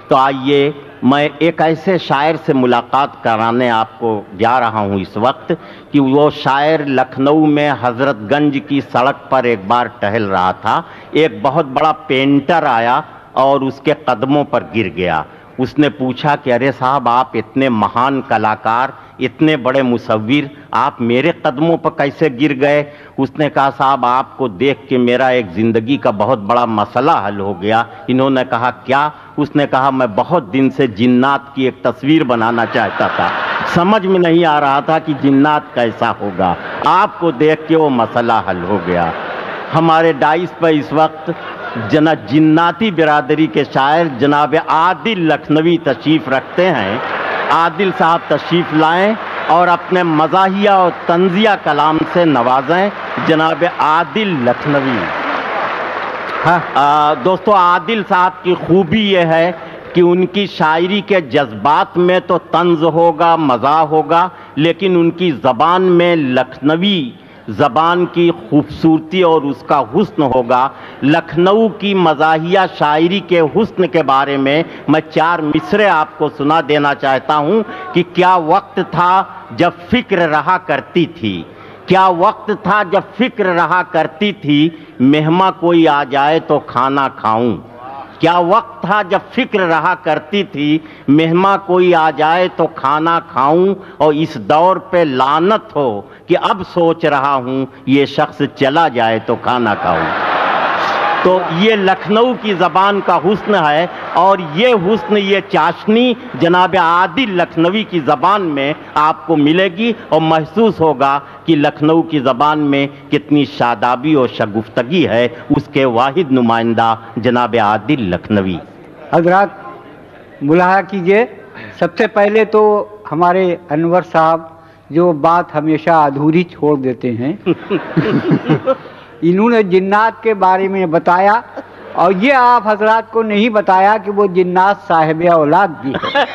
तो आइए मैं एक ऐसे शायर से मुलाकात कराने आपको जा रहा हूं इस वक्त कि वो शायर लखनऊ में हजरतगंज की सड़क पर एक बार टहल रहा था। एक बहुत बड़ा पेंटर आया और उसके कदमों पर गिर गया। उसने पूछा कि अरे साहब, आप इतने महान कलाकार, इतने बड़े मुसव्विर, आप मेरे कदमों पर कैसे गिर गए? उसने कहा साहब, आपको देख के मेरा एक जिंदगी का बहुत बड़ा मसला हल हो गया। इन्होंने कहा क्या? उसने कहा मैं बहुत दिन से जिन्नात की एक तस्वीर बनाना चाहता था, समझ में नहीं आ रहा था कि जिन्नात कैसा होगा, आपको देख के वो मसला हल हो गया। हमारे डाइस पर इस वक्त जिन्नाती बिरादरी के शायर जनाब आदिल लखनवी तशरीफ रखते हैं। आदिल साहब तशरीफ लाएं और अपने मज़ाहिया और तंजिया कलाम से नवाजें जनाब आदिल लखनवी। दोस्तों, आदिल साहब की खूबी यह है कि उनकी शायरी के जज्बात में तो तंज होगा, मज़ा होगा, लेकिन उनकी ज़बान में लखनवी ज़बान की खूबसूरती और उसका हुस्न होगा। लखनऊ की मज़ाहिया शायरी के हुस्न के बारे में मैं 4 मिसरे आपको सुना देना चाहता हूँ कि क्या वक्त था जब फिक्र रहा करती थी, क्या वक्त था जब फिक्र रहा करती थी, मेहमा कोई आ जाए तो खाना खाऊं। क्या वक्त था जब फिक्र रहा करती थी, मेहमा कोई आ जाए तो खाना खाऊं। और इस दौर पे लानत हो कि अब सोच रहा हूं ये शख्स चला जाए तो खाना खाऊं। तो ये लखनऊ की ज़बान का हुस्न है और ये हुस्न, ये चाशनी जनाब आदिल लखनवी की ज़बान में आपको मिलेगी और महसूस होगा कि लखनऊ की ज़बान में कितनी शादाबी और शगुफ्तगी है। उसके वाहिद नुमाइंदा जनाब आदिल लखनवी। हज़रात मुलाहा कीजिए। सबसे पहले तो हमारे अनवर साहब जो बात हमेशा अधूरी छोड़ देते हैं इन्होंने जिन्नात के बारे में बताया और ये आप हजरात को नहीं बताया कि वो जिन्नात साहिब औलाद भी है।